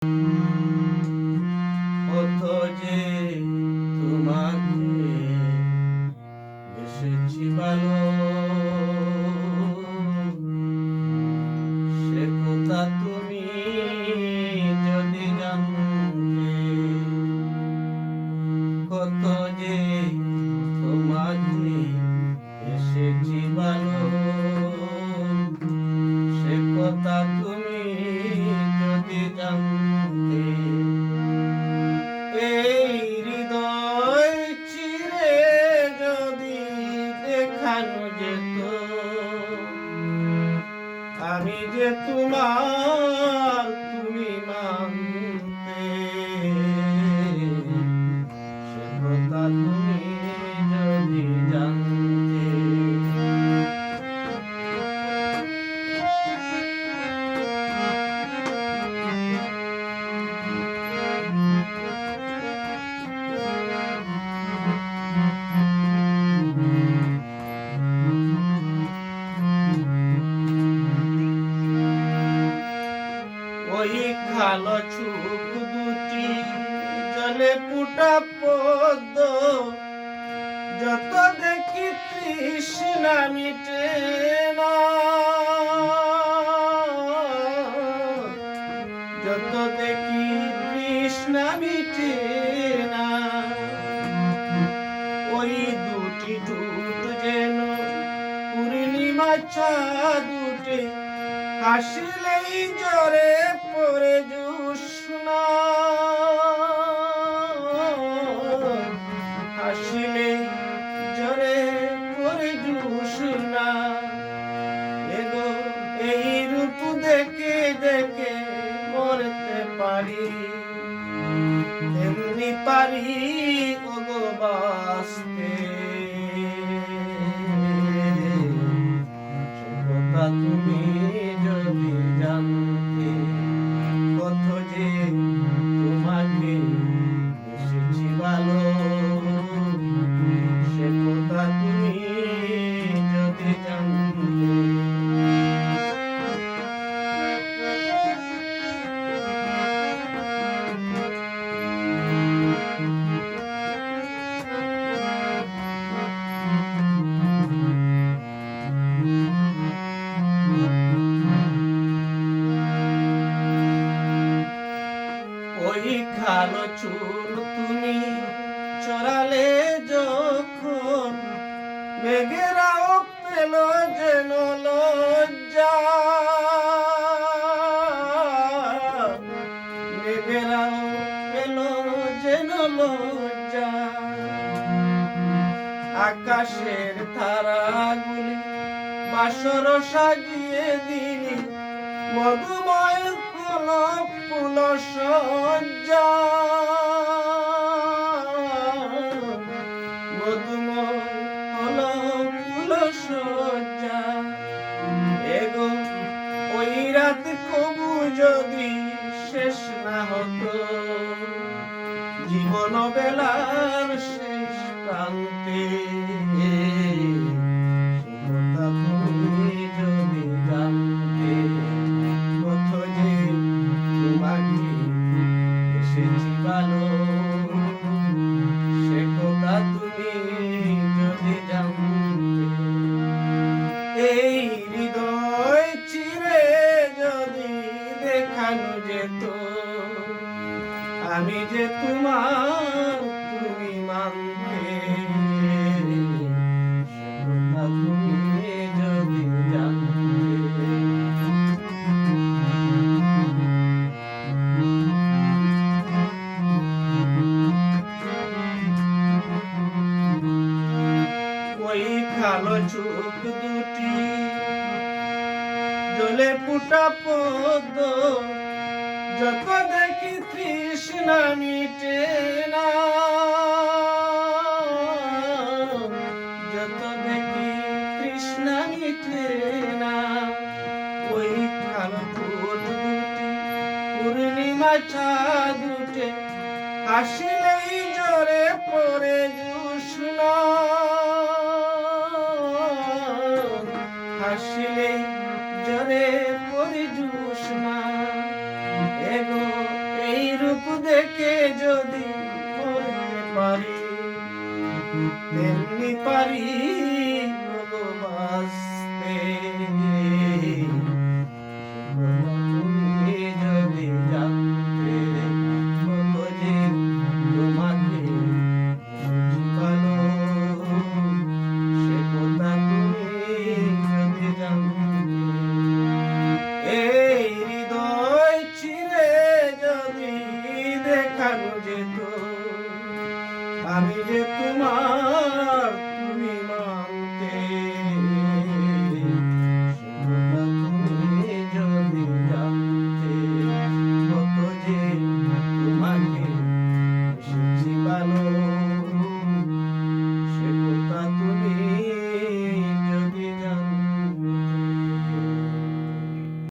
কত যে তোমাকে এসেছি ভালো, সে কথা তুমি যদি জানতে। কত যে তোমাকে এসেছি ভালো, সে কথা তুমি যদি জানতে। এই হৃদয় চিরে যদি দেখানো যেত, আমি যে তোমার তুমি মানতে। সে কথা তুমি যদি জানতে। ওই কালো চোখ দুটি জলে ফুটা পদ্ম, যত দেখি তৃষ্ণা মিটে না, যত দেখি তৃষ্ণা মিটে না। ওই দুটি ঠোঁট যেন পূর্ণিমা চাঁদ উঠে, হাসিলেই জ্বরে পড়ে জোছনা, হাসিলেই জ্বরে পড়ে জোছনা। এগো এই রূপ দেখে দেখে মরতে পারি, তেমনি পারি ওগো বাঁচতে। কথা তুমি যদি জানতে। কত যে তোমাকে এসেছি ভালো, সে কথা তুমি যদি জানতে। ওই কালো চুল তুমি চড়ালে যখন, মেঘেরাও পেল যেন লজ্জা, মেঘেরাও পেল যেন লজ্জা। আকাশের তারাগুলি বাসর সাজিয়ে দিলি, মধুময় হলো ফুল সজ্জা, মধুময় হলো ফুল সজ্জা। এগো ওই রাত কবু যদি শেষ না হতো, জীবন বেলার শেষ প্রান্তে। কথা তুমি যদি জানতে। কত যে তোমাকে এসেছি ভালো, সে কথা তুমি যদি জানতে। এই হৃদয় চিরে যদি দেখানো যেত, আমি যে তোমার তুমি মানতে। সে কথা তুমি যদি জানতে। ওই কালো চোখ দুটি জলে ফুটা পদ্ম, যত দেখি তৃষ্ণা মিটে না, যত দেখি তৃষ্ণা মিটে না। ওই কালো ঠোঁট দুটি পূর্ণিমা চাঁদ উঠে, হাসিলেই জ্বরে পড়ে জোছনা, হাসিলেই জ্বরে পড়ে জোছনা। এগো বাড়ি